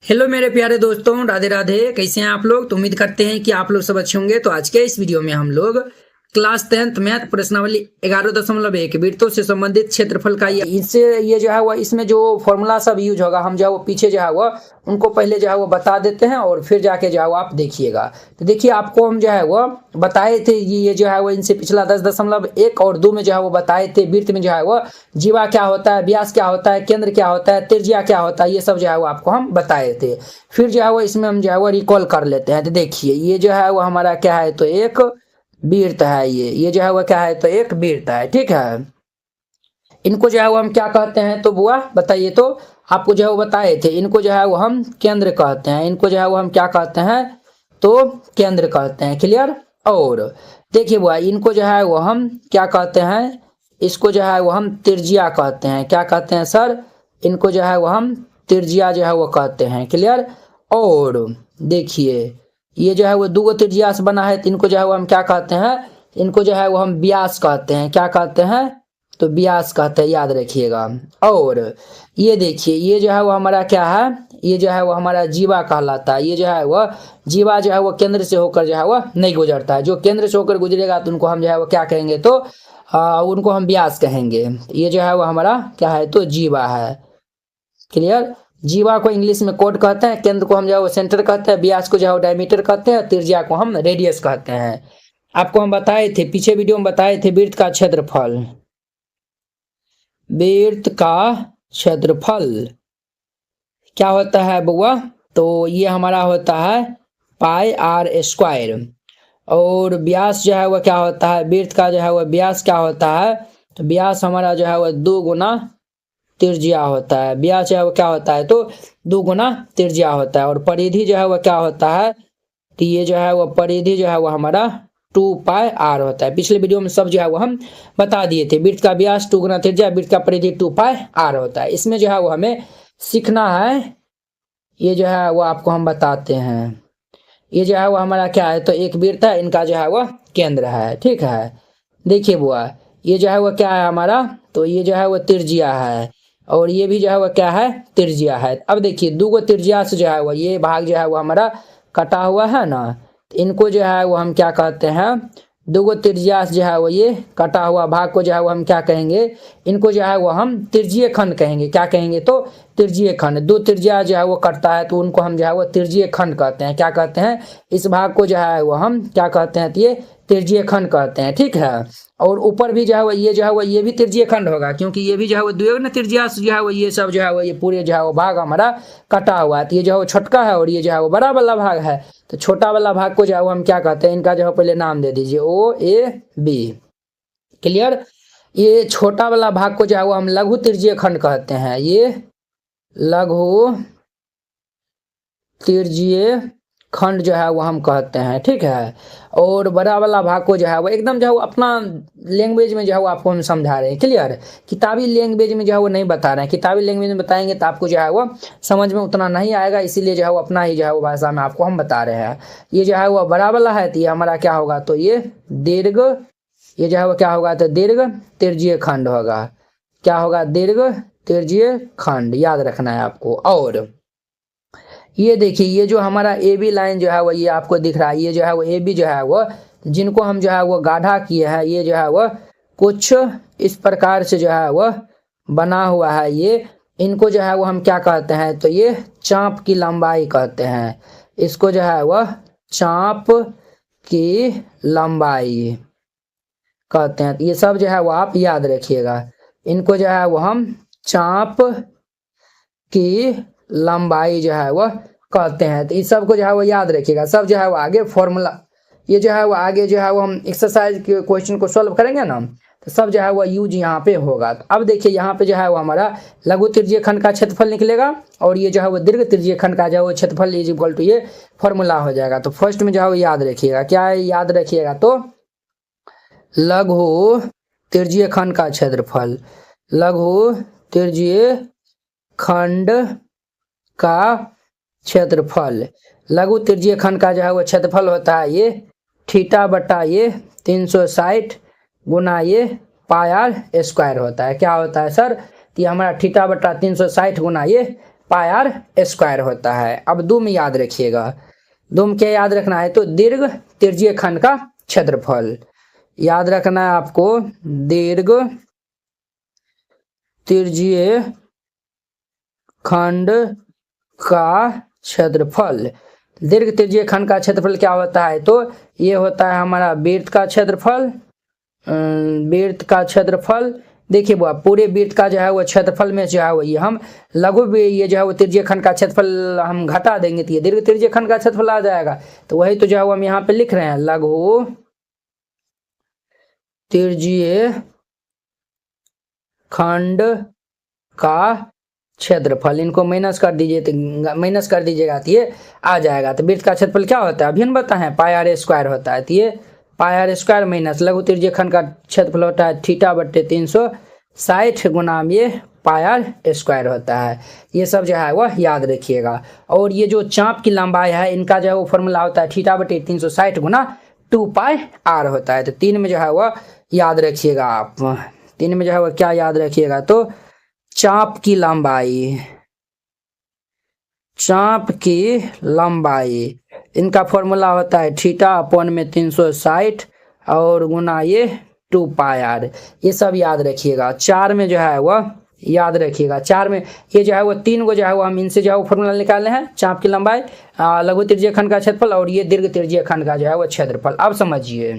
Hello मेरे प्यारे दोस्तों, राधे राधे। कैसे हैं आप लोग? तो उम्मीद करते हैं कि आप लोग सब अच्छे होंगे। तो आज के इस वीडियो में हम लोग क्लास 10th मैथ प्रश्नावली 11.1 वृत्तों से संबंधित क्षेत्रफल का ये जो है वो इसमें जो फॉर्मूला सब यूज होगा, हम जो है वो पीछे जो है वो उनको पहले जो है वो बता देते हैं और फिर जाके जो है वो आप देखिएगा। तो देखिए, आपको हम जो है वो बताए थे ये जो है वो इनसे पिछला 10.1 और 2 में जो है वो बताए थे वृत्त में जो है वो जीवा क्या होता है, व्यास क्या होता है, केंद्र क्या होता है, त्रिज्या क्या होता है, ये सब जो है वो आपको हम बताए थे। फिर जो है वो इसमें हम जो है वो रिकॉल कर लेते हैं। तो देखिए, ये जो है वो हमारा क्या है, तो एक वृत्त है। ये जो है वो क्या है, तो एक वृत्त है। ठीक है, इनको जो है वो हम क्या कहते हैं, तो बुआ बताइए। तो आपको जो है वो बताए थे, इनको जो है वो हम केंद्र कहते हैं। इनको जो है वो हम क्या कहते हैं, तो केंद्र कहते हैं। क्लियर। और देखिए बुआ, इनको जो है वो हम क्या कहते हैं, इसको जो है वो हम त्रिज्या कहते हैं। क्या कहते हैं सर? इनको जो है वो हम त्रिज्या जो है वो कहते हैं। क्लियर। और देखिए, ये जो है वो दो त्रिज्या से बना है, तो इनको जो है वो हम क्या कहते हैं, इनको जो है वो हम व्यास कहते हैं। क्या कहते हैं, तो व्यास कहते हैं, याद रखिएगा। और ये देखिए, ये जो है वो हमारा क्या है, ये जो है वो हमारा जीवा कहलाता है। ये जो है वो जीवा जो है वो केंद्र से होकर जो है वो नहीं गुजरता है। जो केंद्र से होकर गुजरेगा तो उनको हम जो है वो क्या कहेंगे, तो उनको हम व्यास कहेंगे। ये जो है वो हमारा क्या है, तो जीवा है। क्लियर। जीवा को इंग्लिश में कोड कहते हैं, केंद्र को हम जो है वो सेंटर कहते हैं, व्यास को जो है वो डायमीटर कहते हैं, त्रिज्या को हम रेडियस कहते हैं। आपको हम बताए थे, पीछे वीडियो में बताए थे, वृत्त का क्षेत्रफल। वृत्त का क्षेत्रफल क्या होता है बुआ, तो ये हमारा होता है पाई आर स्क्वायर। और व्यास जो है वह क्या होता है, वृत्त का जो है वह व्यास क्या होता है, तो व्यास हमारा जो है वह 2 गुना त्रिज्या होता है। व्यास जो है वो क्या होता है, तो 2 गुना त्रिज्या होता है। और परिधि जो है वह क्या होता है, तो ये जो है वो परिधि जो है वो हमारा 2πr होता है। पिछले वीडियो में सब जो है वो हम बता दिए थे। वृत्त का व्यास 2 गुना त्रिज्या, वृत्त का परिधि 2πr होता है। इसमें जो है वो हमें सीखना है, ये जो है वो आपको हम बताते हैं। ये जो है वो हमारा क्या है, तो एक वृत्त है, इनका जो है वो केंद्र है। ठीक है, देखिए बुआ, ये जो है वो क्या है हमारा, तो ये जो है वो त्रिज्या है, और ये भी जो है वो क्या है, त्रिज्या है। अब देखिए, 2 गो त्रिज्या से जो है वो ये भाग जो है वो हमारा कटा हुआ है ना, तो इनको जो है वो हम क्या कहते हैं, 2 गो त्रिज्या से जो है वो ये कटा हुआ भाग को जो है वो हम क्या कहेंगे, इनको जो है वो हम त्रिज्यीय खंड कहेंगे। क्या कहेंगे, तो त्रिज्यीय खंड। 2 त्रिज्या जो है वो कटता है, तो उनको हम जो है वो त्रिज्यीय खंड कहते हैं। क्या कहते हैं, इस भाग को जो है वो हम क्या कहते हैं, तो ये त्रिज्यीय खंड कहते हैं। ठीक है। और ऊपर भी जो है वो ये जो है वो ये भी त्रिज्यीय खंड होगा, क्योंकि ये भी जो है वो द्विगुण त्रिज्या से जो है वो ये सब जो है वो ये पूरे जो है वो भाग हमारा कटा हुआ है। तो ये जो है वो छोटका है और ये जो है वो बड़ा वाला भाग है। तो छोटा वाला भाग को जो है वो हम क्या कहते हैं, इनका जो है पहले नाम दे दीजिए, OAB। क्लियर। ये छोटा वाला भाग को जो है वो हम लघु त्रिज्यीय खंड कहते हैं। ये लघु त्रिज्यीय खंड जो है वो हम कहते हैं। ठीक है। और बड़ा वाला भाग को जो है वो एकदम जो है वो अपना लैंग्वेज में जो है वो आपको हम समझा रहे हैं। क्लियर। किताबी लैंग्वेज में जो है वो नहीं बता रहे हैं। किताबी लैंग्वेज में बताएंगे तो आपको जो है वो समझ में उतना नहीं आएगा, इसीलिए जो है वो अपना ही जो है वो भाषा में आपको हम बता रहे हैं। ये जो है वो बड़ा वाला है, तो ये हमारा क्या होगा, तो ये दीर्घ, ये जो है वो क्या होगा, तो दीर्घ त्रिज्यीय खंड होगा। क्या होगा, दीर्घ त्रिज्यीय खंड, याद रखना है आपको। और ये देखिए, ये जो हमारा ए बी लाइन जो है वो ये आपको दिख रहा है, ये जो है वो ए बी जो है वो जिनको हम जो है वो गाढ़ा किए हैं, ये जो है वो कुछ इस प्रकार से जो है वो बना हुआ है। ये इनको जो है वो हम क्या कहते हैं, तो ये चाप की लंबाई कहते हैं। इसको जो है वो चाप की लंबाई कहते हैं। ये सब जो है वो आप याद रखिएगा। इनको जो है वो हम चाप की लंबाई जो है वो कहते हैं। तो इस सब को जो है वो याद रखिएगा। सब जो है वो आगे फॉर्मूला, ये जो है वो आगे जो है वो हम एक्सरसाइज के क्वेश्चन को सॉल्व करेंगे ना, तो सब जो है वो यूज यहाँ पे होगा। तो अब देखिए, यहाँ पे जो है वो हमारा लघु त्रिज्यीय खंड का क्षेत्रफल निकलेगा, और ये जो है वो दीर्घ त्रिज्यीय खंड का जो है वो क्षेत्रफल इज इक्वल टू ये फॉर्मूला हो जाएगा। तो फर्स्ट में जो है वो याद रखिएगा, क्या है, याद रखिएगा, तो लघु त्रिज्यीय खंड का क्षेत्रफल, लघु त्रिज्यीय खंड का क्षेत्रफल। लघु त्रिज्यीय खंड का जो है वो क्षेत्रफल होता है ये थीटा बटा ये 360 गुना ये पाई आर स्क्वायर होता है। क्या होता है सर, तो ये हमारा थीटा बटा 360 गुना ये पाई आर स्क्वायर होता है। अब दुम याद रखिएगा, दुम क्या याद रखना है, तो दीर्घ त्रिज्यीय खंड का क्षेत्रफल याद रखना है आपको, दीर्घ त्रिज्यीय खंड का क्षेत्रफल। दीर्घ त्रिज्यीय खंड का क्षेत्रफल क्या होता है, तो ये होता है हमारा वृत्त का क्षेत्रफल। वृत्त का क्षेत्रफल देखिए वो पूरे वृत्त का जो है वो क्षेत्रफल में जो है वो ये हम लघु ये जो है वो त्रिज्यीय खंड का क्षेत्रफल हम घटा देंगे तो ये दीर्घ त्रिज्यीय खंड का क्षेत्रफल आ जाएगा। तो वही तो जो है वो हम यहाँ पे लिख रहे हैं, लघु त्रिज्यीय खंड का क्षेत्रफल। इनको माइनस कर दीजिए, तो माइनस कर दीजिएगा तो ये आ जाएगा। तो वृत्त का क्षेत्रफल क्या होता है, अभी हम बताएं, पाई आर स्क्वायर होता है। तो ये पाई आर स्क्वायर माइनस लघु त्रिज्यीय खंड का क्षेत्रफल होता है थीटा बट्टे 360 गुना ये पाई आर स्क्वायर होता है। ये सब जो है वह याद रखिएगा। और ये जो चाप की लंबाई है इनका जो है वो फॉर्मूला होता है थीटा बट्टे 360 गुना 2 पाई आर होता है। तो 3 में जो है वह याद रखिएगा आप, 3 में जो है वह क्या याद रखिएगा, तो चाप की लंबाई, चाप की लंबाई इनका फॉर्मूला होता है थीटा अपॉन में 360 और गुना ये 2 पाई आर। ये सब याद रखिएगा। 4 में जो है वह याद रखिएगा, 4 में ये जो है वो 3 को जो है वो हम इनसे जो है वो फॉर्मूला निकाले हैं, चाप की लंबाई, लघु त्रिज्यीय खंड का क्षेत्रफल और ये दीर्घ त्रिज्यीय खंड का जो है वो क्षेत्रफल। अब समझिए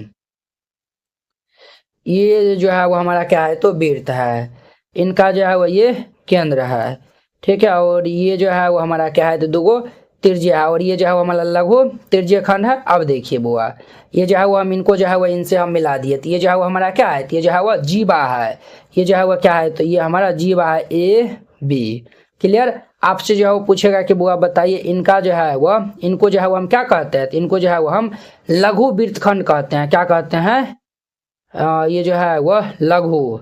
ये जो है वो हमारा क्या है, तो वृत्त है, इनका जो है वो ये केंद्र है, ठीक है। और ये जो है वो हमारा क्या है, तो दुगो त्रिज्या है और ये जो है वो हमारा लघु त्रिज्यीय खंड है। अब देखिए बुआ ये जो है वो हम इनको जो है वो इनसे हम मिला दिए, तो ये जो है वो हमारा क्या है, तो ये जो है वो जीवा है, ये जो है वो क्या है, तो ये हमारा जीवा है ए बी। क्लियर। आपसे जो है वो पूछेगा कि बुआ बताइए इनका जो है वो, इनको जो है वो हम क्या कहते हैं, तो इनको जो है वो हम लघु वृत्तखंड कहते हैं। क्या कहते हैं, ये जो है वह लघु,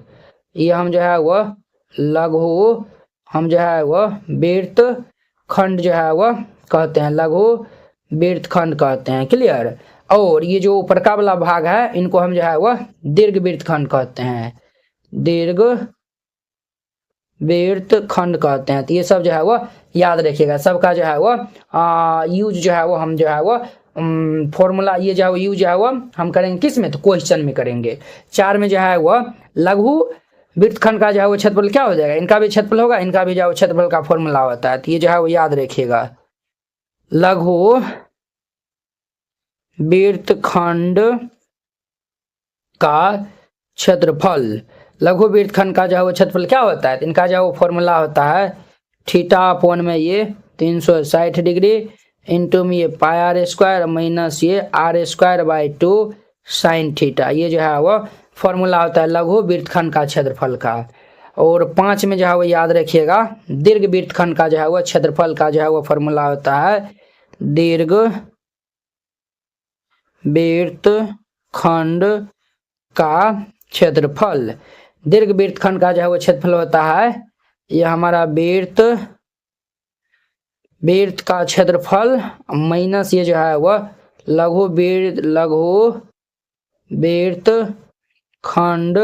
ये हम जो है वह लघु, हम जो है वह वृत्त खंड जो है वह कहते हैं, लघु वृत्त खंड कहते हैं। क्लियर। और ये जो ऊपर का वाला भाग है इनको हम जो है वह दीर्घ वृत्त खंड कहते हैं, दीर्घ वृत्त खंड कहते हैं। तो ये सब जो है वह याद रखिएगा, सबका जो है वह यूज जो है वो हम जो है वह फॉर्मूला ये जो है यूज जो है वो हम करेंगे किस में, तो क्वेश्चन में करेंगे। 4 में जो है वह लघु वृत्तखंड का जो है वो क्षेत्रफल क्या हो जाएगा, इनका भी क्षेत्रफल होगा, इनका भी जो है क्षेत्रफल का फॉर्मूला होता है। तो ये जो है वो याद रखिएगा, लघु वृत्तखंड का क्षेत्रफल, लघु वृत्तखंड का जो है वो क्षेत्रफल क्या होता है, तो इनका जो है वो फॉर्मूला होता है थीटा अपॉन में ये 360 डिग्री इंटू में ये पाई आर स्क्वायर माइनस ये r square by 2 sine theta. ये जो है वो फॉर्मूला होता है लघु वृत्तखंड का क्षेत्रफल का। और 5 में जो है वो याद रखिएगा दीर्घ वृत्तखंड का जो है वो क्षेत्रफल का जो है वो फॉर्मूला होता है दीर्घ वृत्तखंड का क्षेत्रफल। दीर्घ वृत्तखंड का जो है वो क्षेत्रफल होता है ये हमारा वृत्त का क्षेत्रफल माइनस ये जो है वह लघु वृत्तखंड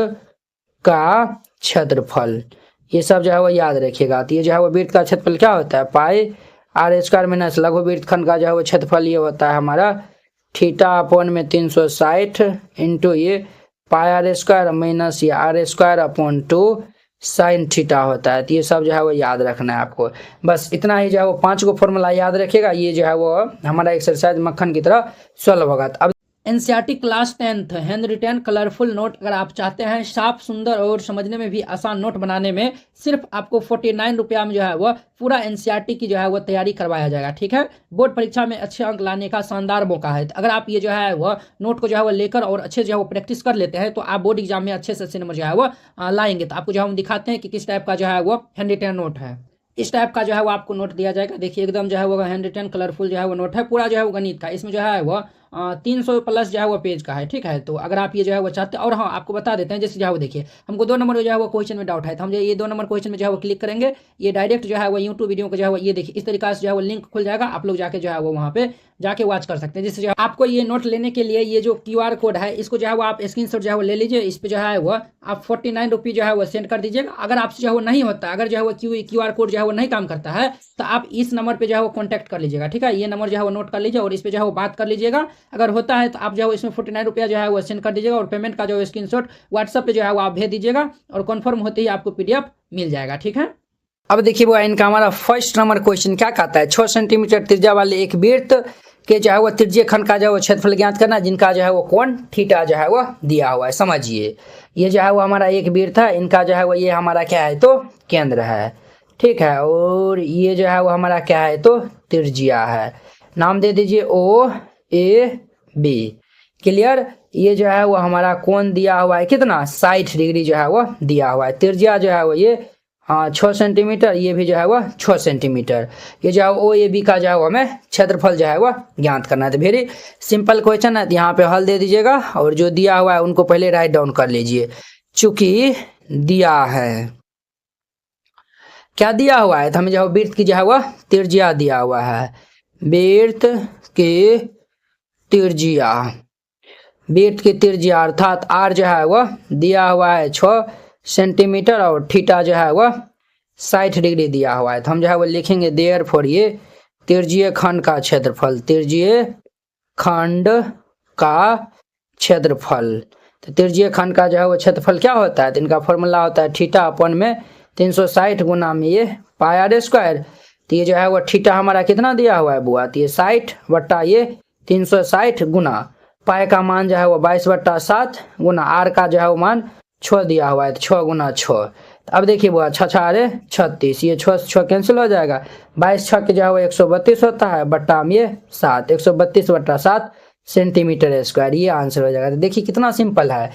का क्षेत्रफल। ये सब जो है वो याद रखिएगा। तो ये जो है वो वृत्त का क्षेत्रफल क्या होता है, पाई आर स्क्वायर माइनस लघु वृत्तखंड का जो है वो क्षेत्रफल ये होता है हमारा थीटा अपॉन में 360 इंटू ये पाई आर स्क्वायर माइनस ये r square upon 2 sine theta होता है। तो ये सब जो है वो याद रखना है आपको। बस इतना ही जो है वो 5 को फॉर्मूला याद रखिएगा। ये जो है वो हमारा एक्सरसाइज मक्खन की तरह सॉल्व होगा। अब NCERT class 10th hand retain colourful note अगर आप चाहते हैं साफ सुंदर और समझने में भी आसान नोट बनाने में, सिर्फ आपको 49 रुपया में जो है वो पूरा एनसीईआरटी की जो है वो तैयारी करवाया जाएगा। ठीक है, बोर्ड परीक्षा में अच्छे अंक लाने का शानदार मौका है। अगर आप ये जो है वो नोट को जो है वो लेकर और अच्छे जो है वो प्रैक्टिस कर लेते हैं तो आप बोर्ड एग्जाम में अच्छे से नंबर जो है वो लाएंगे। तो आपको जो है हम दिखाते हैं कि किस टाइप का जो है वो हैंड रिटेन नोट है। इस टाइप का जो है वो आपको नोट दिया जाएगा। देखिए एकदम जो है वो हैंड रिटेन कलरफुल जो है वो नोट है, पूरा जो है वो गणित का। इसमें जो है वो 300 प्लस जो है वो पेज का है, ठीक है। तो अगर आप ये जो है वो चाहते हैं, और हाँ आपको बता देते हैं, जैसे जो है वो देखिए हमको 2 नंबर जो है वो क्वेश्चन में डाउट है, तो हम जो ये 2 नंबर क्वेश्चन में जो है वो क्लिक करेंगे, ये डायरेक्ट जो है वो यूट्यूब वीडियो को जो है वो ये देखिए इस तरीके से जो है वो लिंक खुल जाएगा, आप लोग जाके जो है वो वहाँ पे जाके वॉच कर सकते हैं। जिससे जो आपको ये नोट लेने के लिए ये जो QR कोड है इसको जो है वो आप स्क्रीनशॉट जो है वो ले लीजिए, इस पे जो है वो आप 49 रुपये जो है वो सेंड कर दीजिएगा। अगर आपसे जो है वो नहीं होता, अगर जो है वो QR कोड जो है वो नहीं काम करता है, तो आप इस नंबर पे जो है वो कॉन्टैक्ट कर लीजिएगा, ठीक है। ये नंबर जो है वो नोट कर लीजिए और इस पे जो है वो बात कर लीजिएगा। अगर होता है तो आप जो है इसमें 49 रुपया जो है वो सेंड कर दीजिएगा और पेमेंट का जो स्क्रीनशॉट व्हाट्सएप पे जो है वो आप भेज दीजिएगा और कन्फर्म होते ही आपको PDF मिल जाएगा, ठीक है। अब देखिए वो इनका हमारा फर्स्ट नंबर क्वेश्चन क्या कहता है, 6 सेंटीमीटर त्रिज्या वाले एक वृत्त के जो है वो त्रिज्यीय खंड का जो है वो क्षेत्रफल ज्ञात करना, जिनका जो है वो कोण थीटा जो है वो दिया हुआ है। समझिए ये जो है वो हमारा एक वृत्त है, इनका जो है वो ये हमारा क्या है तो केंद्र है, ठीक है। और ये जो है वो हमारा क्या है तो त्रिज्या है, नाम दे दीजिए OAB। क्लियर। ये जो है वो हमारा कोण दिया हुआ है कितना 60 डिग्री जो है वो दिया हुआ है। त्रिज्या जो है वो ये 6 सेंटीमीटर, ये भी जो है वो 6 सेंटीमीटर। ये जो है OAB का जो है वो हमें क्षेत्रफल जो है वो ज्ञात करना है। तो वेरी सिंपल क्वेश्चन है, यहाँ पे हल दे दीजिएगा और जो दिया हुआ है उनको पहले राइट डाउन कर लीजिए। चूंकि दिया है, क्या दिया हुआ है, तो हमें जो है वृत्त की जो है वो त्रिज्या दिया हुआ है, वृत्त की त्रिज्या, वृत्त की त्रिज्या अर्थात R जो है वो दिया हुआ है 6 सेंटीमीटर और थीटा जो है वो 60 डिग्री दिया हुआ है। तो हम जो है वो लिखेंगे देयरफॉर ये त्रिज्यीय खंड का क्षेत्रफल, त्रिज्यीय खंड का क्षेत्रफल। तो त्रिज्यीय खंड का जो है वो क्षेत्रफल क्या होता है, तो इनका फॉर्मूला होता है थीटा अपन में 360 गुना में ये πr²। तो ये जो है वो थीटा हमारा कितना दिया हुआ है बुआ, तो ये 60 बट्टा ये 360 गुना पाए का मान जो है वो 22/7 गुना R का जो है वो मान 6 दिया हुआ है, तो 6 गुना 6। तो अब देखिए बुआ 6 6 36, ये 6 6 कैंसिल हो जाएगा, 22 6 के जो है वो 132 होता है बट्टा में ये 7, 132/7 सेंटीमीटर स्क्वायर, ये आंसर हो जाएगा। तो देखिए कितना सिंपल है।